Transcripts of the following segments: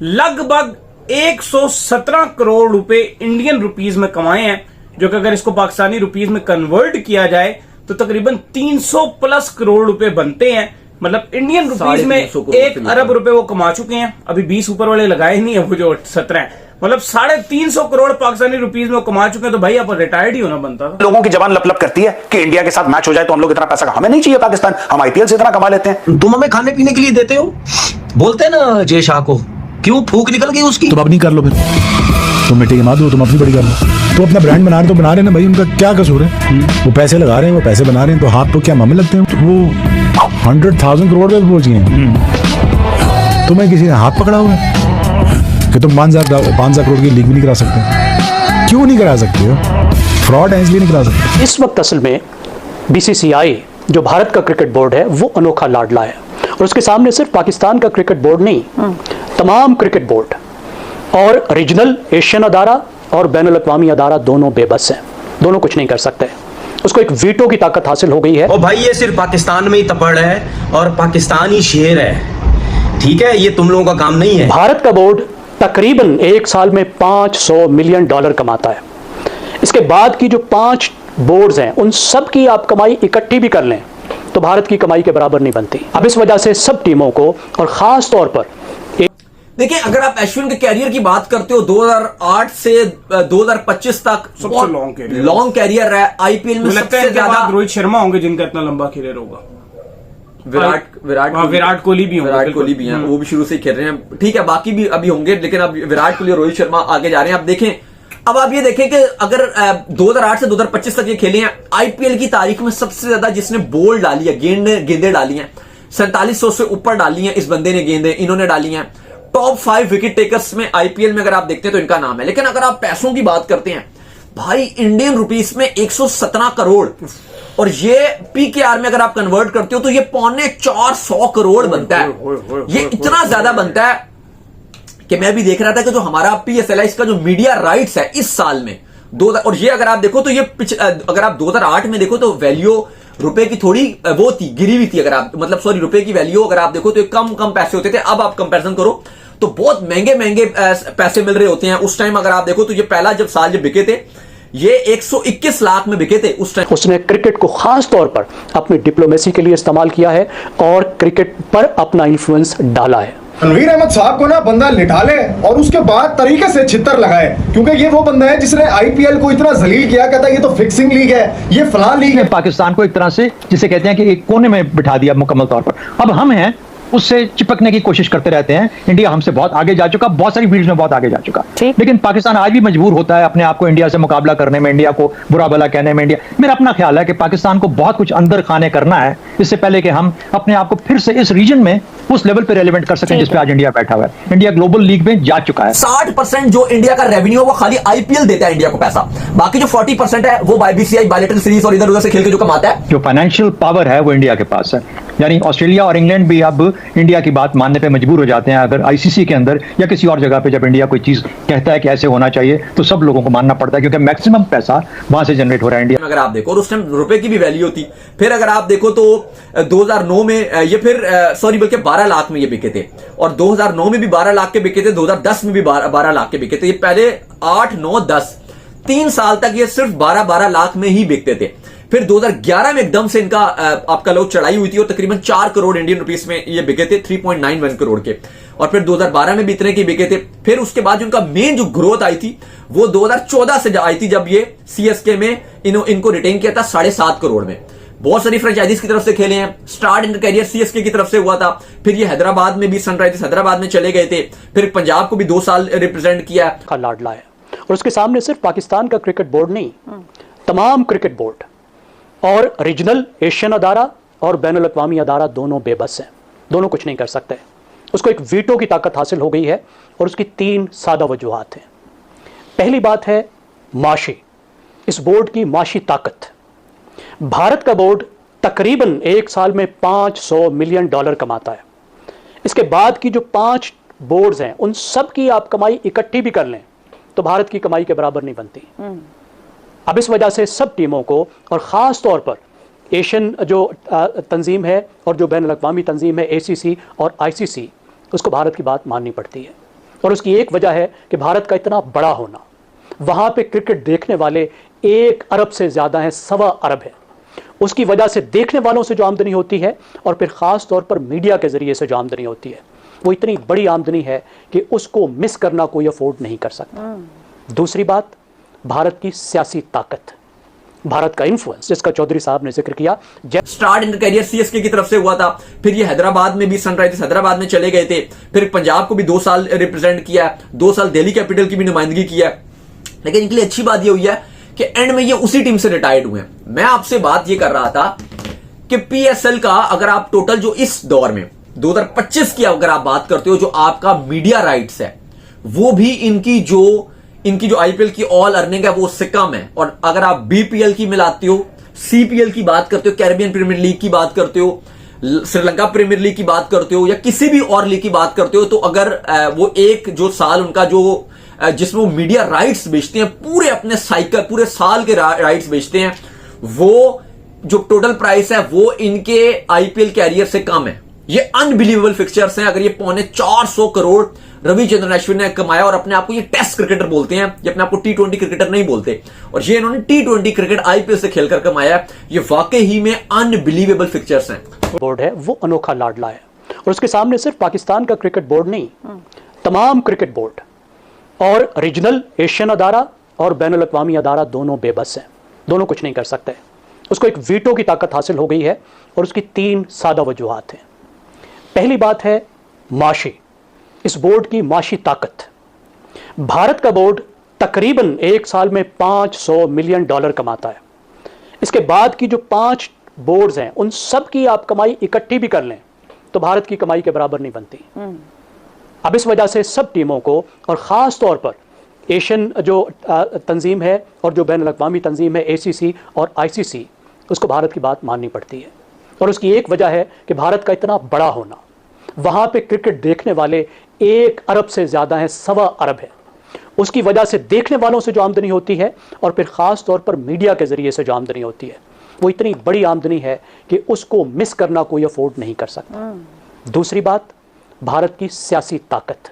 लगभग 117 करोड़ रुपए Indian rupees में कमाए हैं, जो कि अगर इसको पाकिस्तानी रुपीज में कन्वर्ट किया जाए तो तकरीबन 300 प्लस करोड़ रुपए बनते हैं। मतलब इंडियन रुपीज में 1 अरब रुपए वो कमा चुके हैं। अभी 20 ऊपर वाले लगाए नहीं है, वो जो 17 है, मतलब 350 करोड़ पाकिस्तानी रुपीज में कमा चुके हैं। तो भाई आप रिटायर्ड ही होना बनता था। लोगों की जबान लप करती है कि इंडिया के साथ मैच हो जाए तो हम लोग इतना पैसा हमें नहीं चाहिए पाकिस्तान, हम आईपीएल से इतना कमा लेते हैं। तुम हमें खाने पीने के लिए देते हो, बोलते हैं ना जय शाह को, क्यों फूक निकल गई उसकी। तुम अपनी कर लो, फिर तुम मिट्टी की मात हो, तुम अपनी बड़ी कर लो। तो अपना ब्रांड बना रहे तो बना रहे ना भाई, उनका क्या कसूर है। वो पैसे लगा रहे हैं, वो पैसे बना रहे हैं, तो हाथ तो क्या मामले लगते हैं। तो वो 100,000 करोड़ पे पहुंच गए हैं। तुम्हें किसी ने हाथ पकड़ा हुआ है कि तुम 5,000 करोड़ की लीग भी नहीं करा सकते। क्यों नहीं करा सकते हो? फ्रॉड है इसलिए नहीं करा सकते। इस वक्त असल में बीसीसीआई जो भारत का क्रिकेट बोर्ड है वो अनोखा लाडला है, और उसके सामने सिर्फ पाकिस्तान का क्रिकेट बोर्ड नहीं, तमाम क्रिकेट बोर्ड और रीजनल एशियन अदारा और बैनुल अक़वामी अदारा दोनों बेबस हैं, दोनों कुछ नहीं कर सकते। उसको एक वीटो की ताकत हासिल हो गई है। और भाई ये सिर्फ पाकिस्तान में ही तपड़ है और पाकिस्तान ही शेर है, ठीक है, ये तुम लोगों का काम नहीं है। भारत का बोर्ड तकरीबन एक साल में $500 मिलियन कमाता है। इसके बाद की जो 5 बोर्ड्स हैं उन सब की आप कमाई इकट्ठी भी कर लें तो भारत की कमाई के बराबर नहीं बनती। अब इस वजह से सब टीमों को, और खास तौर पर देखिए, अगर आप अश्विन के कैरियर की बात करते हो 2008 से 2025 तक सबसे लॉन्ग कैरियर है आईपीएल में। सबसे ज्यादा रोहित शर्मा होंगे जिनका इतना लंबा कैरियर होगा। विराट कोहली भी हैं, वो भी शुरू से ही खेल रहे हैं, ठीक है, बाकी भी अभी होंगे, लेकिन अब विराट कोहली और रोहित शर्मा आगे जा रहे हैं। अब देखें, अब आप ये देखें कि अगर 2008 से 2025 तक ये खेले हैं, आईपीएल की तारीख में सबसे ज्यादा जिसने बॉल डाली है, गेंदें डाली हैं, 4700 से ऊपर डाली हैं इस बंदे ने गेंदें, इन्होंने डाली हैं। टॉप 5 विकेट टेकर्स में आईपीएल में अगर आप देखते हैं तो इनका नाम है। लेकिन अगर आप पैसों की बात करते हैं, भाई इंडियन रुपीस में 117 करोड़, और ये पीकेआर में अगर आप कन्वर्ट करते हो तो ये 450 करोड़ बनता है। ये इतना ज्यादा बनता है कि मैं भी देख रहा था कि जो हमारा पीएसएल का जो मीडिया राइट्स है इस साल में और ये अगर आप देखो तो ये अगर आप 2008 में देखो तो वैल्यू रुपए की थोड़ी वो थी, गिरी हुई थी। अगर आप रुपए की वैल्यू अगर आप देखो तो कम पैसे होते थे। अब आप कंपैरिजन करो तो बहुत महंगे पैसे मिल रहे होते हैं। उस टाइम अगर आप देखो तो ये पहला जब साल जब बिके थे ये 121 लाख में बिके थे उस टाइम। उसने क्रिकेट को खास तौर पर अपनी डिप्लोमेसी के लिए इस्तेमाल किया है और क्रिकेट पर अपना इन्फ्लुएंस डाला है। तनवीर अहमद साहब को ना बंदा लिटा ले और उसके बाद तरीके से छितर लगाए, क्योंकि ये वो बंदा है जिसने आईपीएल को इतना जलील किया, कहता है ये तो फिक्सिंग लीग है, ये फलां लीग है। पाकिस्तान को एक तरह से जिसे कहते हैं कि एक कोने में बिठा दिया मुकम्मल तौर पर। अब हम हैं उससे चिपकने की कोशिश करते रहते हैं। इंडिया हमसे बहुत आगे जा चुका, बहुत सारी फील्ड्स में बहुत आगे जा चुका, लेकिन पाकिस्तान आज भी मजबूर होता है अपने आप को इंडिया से मुकाबला करने में, इंडिया को बुरा भला कहने में। इंडिया, मेरा अपना ख्याल है कि पाकिस्तान को बहुत कुछ अंदर खाने करना है इससे पहले कि हम अपने आप को फिर से इस रीजन में उस लेवल पे रेलेवेंट कर सकें जिस पे आज इंडिया बैठा हुआ है। इंडिया ग्लोबल लीग में जा चुका है। 60% जो इंडिया का रेवेन्यू है वो खाली आईपीएल देता है इंडिया को पैसा, बाकी जो 40% है वो बीसीसीआई बायलैटरल सीरीज और इधर उधर से खेल के जो कमाता है। जो फाइनेंशियल पावर है वो इंडिया के पास है, यानी ऑस्ट्रेलिया और इंग्लैंड भी अब इंडिया की बात मानने पे मजबूर हो जाते हैं। अगर आईसीसी के अंदर या किसी और जगह पे जब इंडिया कोई चीज कहता है कि ऐसे होना चाहिए तो सब लोगों को मानना पड़ता है, क्योंकि मैक्सिमम पैसा वहां से जनरेट हो रहा है इंडिया। अगर आप देखो और उस टाइम रुपए की भी वैल्यू थी। फिर अगर आप देखो तो 2009 में ये फिर बल्कि 12 लाख में ये बिके थे, और 2009 में भी 12 लाख के बिके थे, 2010 में भी 12 लाख के बिके थे। ये पहले 8, 9, 10 3 साल तक ये सिर्फ 12 लाख में ही बिकते थे। फिर 2011 में एकदम से इनका आपका लोग चढ़ाई हुई थी और तकरीबन 4 करोड़ इंडियन रुपीस में ये बिके थे, 3.91 करोड़ के। और फिर 2012 में भी इतने के बिके थे। फिर उसके बाद उनका मेन जो ग्रोथ आई थी वो 2014 से आई थी, जब ये सीएसके में इनको रिटेन किया था 7.5 करोड़ में। बहुत सारी फ्रेंचाइजीज की तरफ से खेले हैं। स्टार्ट इनका कैरियर सीएसके की तरफ से हुआ था, फिर ये हैदराबाद में भी सनराइजर्स हैदराबाद में चले गए थे, फिर पंजाब को भी 2 साल रिप्रेजेंट किया का लाडला है। और उसके सामने सिर्फ पाकिस्तान का क्रिकेट बोर्ड नहीं, तमाम क्रिकेट बोर्ड और रीजनल एशियन अदारा और बैनुल अक़वामी अदारा दोनों बेबस हैं, दोनों कुछ नहीं कर सकते। उसको एक वीटो की ताकत हासिल हो गई है और उसकी 3 सादा वजूहात हैं। पहली बात है माशी, इस बोर्ड की माशी ताकत। भारत का बोर्ड तकरीबन एक साल में $500 मिलियन कमाता है। इसके बाद की जो 5 बोर्ड्स हैं उन सब की आप कमाई इकट्ठी भी कर लें तो भारत की कमाई के बराबर नहीं बनती। अब इस वजह से सब टीमों को, और ख़ास तौर पर एशियन जो तंजीम है और जो बैनुल अक़वामी तंजीम है ACC और ICC, उसको भारत की बात माननी पड़ती है। और उसकी एक वजह है कि भारत का इतना बड़ा होना। वहां पे क्रिकेट देखने वाले 1 अरब से ज्यादा हैं, 1.25 अरब है। उसकी वजह से देखने वालों से जो आमदनी होती है और फिर खास तौर पर मीडिया के जरिए से जो आमदनी होती है, वो इतनी बड़ी आमदनी है कि उसको मिस करना कोई अफोर्ड नहीं कर सकता। दूसरी बात, भारत की सियासी ताकत, भारत का इन्फ्लुएंस, जिसका चौधरी साहब ने जिक्र किया। स्टार्ट इनका कैरियर सीएसके की तरफ से हुआ था, फिर ये हैदराबाद में भी सनराइजर्स हैदराबाद में चले गए थे, फिर पंजाब को भी 2 साल रिप्रेजेंट किया, 2 साल दिल्ली कैपिटल की भी नुमाइंदगी किया। लेकिन इनके लिए अच्छी बात ये हुई है कि एंड में ये उसी टीम से रिटायर्ड हुए हैं। मैं आपसे बात ये कर रहा था कि पीएसएल का अगर आप टोटल जो इस दौर में 2025 की अगर आप बात करते हो, जो आपका मीडिया राइट्स है, वो भी इनकी जो आईपीएल की ऑल अर्निंग है वो उससे कम है। और अगर आप बीपीएल की मिलाते हो, सीपीएल की बात करते हो, कैरेबियन प्रीमियर लीग की बात करते हो, श्रीलंका प्रीमियर लीग की बात करते हो, या किसी भी और लीग की बात करते हो, तो अगर वो एक जो साल उनका जो जिसमें वो मीडिया राइट्स बेचते हैं, पूरे अपने साइकिल पूरे साल के राइट्स बेचते हैं, वो जो टोटल प्राइस है वो इनके आईपीएल कैरियर से कम है। ये अनबिलीवेबल फिक्चर्स हैं। अगर ये 450 करोड़ रविचंद्रन अश्विन ने कमाया, और अपने आप को ये टेस्ट क्रिकेटर बोलते हैं, ये अपने आप को T20 क्रिकेटर नहीं बोलते, और ये इन्होंने T20 क्रिकेट आईपीएल से खेलकर कमाया, ये वाकई ही में अनबिलीवेबल फिक्चर्स हैं। बोर्ड है वो अनोखा लाडला है, और उसके सामने सिर्फ पाकिस्तान का क्रिकेट बोर्ड नहीं, तमाम क्रिकेट बोर्ड और रीजनल एशियन अदारा और बैनुल अक़वामी अदारा दोनों बेबस हैं, दोनों कुछ नहीं कर सकते। उसको एक वीटो की ताकत हासिल हो गई है, और उसकी 3 सादा वजूहात हैं। पहली बात है माशी, इस बोर्ड की माशी ताकत। भारत का बोर्ड तकरीबन एक साल में $500 मिलियन कमाता है। इसके बाद की जो 5 बोर्ड्स हैं, उन सब की आप कमाई इकट्ठी भी कर लें तो भारत की कमाई के बराबर नहीं बनती। अब इस वजह से सब टीमों को, और ख़ास तौर पर एशियन जो तंजीम है और जो बैनुल अक़वामी तंजीम है ACC और ICC, उसको भारत की बात माननी पड़ती है। और उसकी एक वजह है कि भारत का इतना बड़ा होना। वहाँ पे क्रिकेट देखने वाले 1 अरब से ज़्यादा हैं, 1.25 अरब है। उसकी वजह से देखने वालों से जो आमदनी होती है और फिर ख़ास तौर पर मीडिया के ज़रिए से जो आमदनी होती है, वो इतनी बड़ी आमदनी है कि उसको मिस करना कोई अफोर्ड नहीं कर सकता। दूसरी बात, भारत की सियासी ताकत,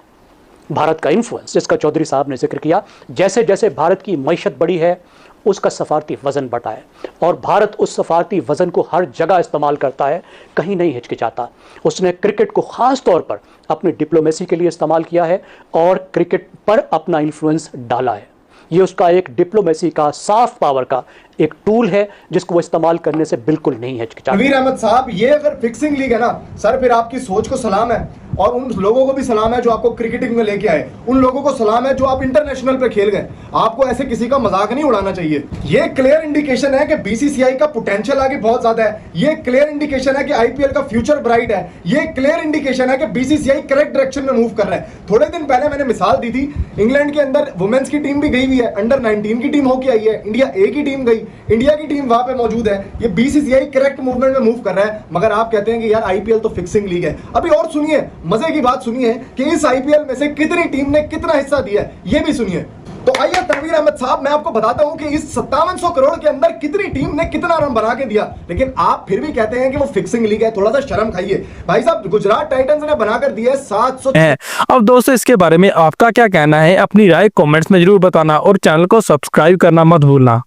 भारत का इन्फ्लुएंस, जिसका चौधरी साहब ने जिक्र किया। जैसे जैसे भारत की मईशत बढ़ी है, उसका सफारती वज़न बढ़ा है, और भारत उस सफारती वज़न को हर जगह इस्तेमाल करता है, कहीं नहीं हिचकिचाता। उसने क्रिकेट को ख़ास तौर पर अपनी डिप्लोमेसी के लिए इस्तेमाल किया है और क्रिकेट पर अपना इन्फ्लुएंस डाला है। ये उसका एक डिप्लोमेसी का, साफ पावर का एक टूल है, जिसको वो इस्तेमाल करने से बिल्कुल नहीं हिचकिचाता। नवीर अहमद साहब, ये अगर फिक्सिंग लीग है ना सर, फिर आपकी सोच को सलाम है, और उन लोगों को भी सलाम है जो आपको क्रिकेटिंग में लेके आए, उन लोगों को सलाम है जो आप इंटरनेशनल पे खेल गए। आपको ऐसे किसी का मजाक नहीं उड़ाना चाहिए। ये क्लियर इंडिकेशन है कि बीसीसीआई का पोटेंशियल आगे बहुत ज्यादा है। ये क्लियर इंडिकेशन है कि आईपीएल का फ्यूचर ब्राइट है। ये क्लियर इंडिकेशन है कि बीसीसीआई करेक्ट डायरेक्शन में मूव कर रहा है। थोड़े दिन पहले मैंने मिसाल दी थी, इंग्लैंड के अंदर वुमेन्स की टीम भी गई हुई है, अंडर 19 की टीम होके आई है, इंडिया ए की टीम गई, इंडिया की टीम वहां पे मौजूद है। ये बीसीसीआई करेक्ट मूवमेंट में मूव कर रहा है, मगर आप कहते हैं कि यार आईपीएल तो फिक्सिंग लीग है। अभी और सुनिए, मजे की बात सुनिए कि इस आईपीएल में से कितनी टीम ने कितना हिस्सा दिया है, ये भी सुनिए। तो आइए तनवीर अहमद साहब, मैं आपको बताता हूं कि इस 5700 करोड़ के अंदर कितनी टीम ने कितना रन बना के दिया, लेकिन आप फिर भी कहते हैं कि वो फिक्सिंग लीग है। थोड़ा सा शर्म खाइए भाई साहब। गुजरात टाइटंस ने बनाकर दिया 700। अब दोस्तों, इसके बारे में आपका क्या कहना है? अपनी राय कमेंट्स में जरूर बताना और चैनल को सब्सक्राइब करना मत भूलना।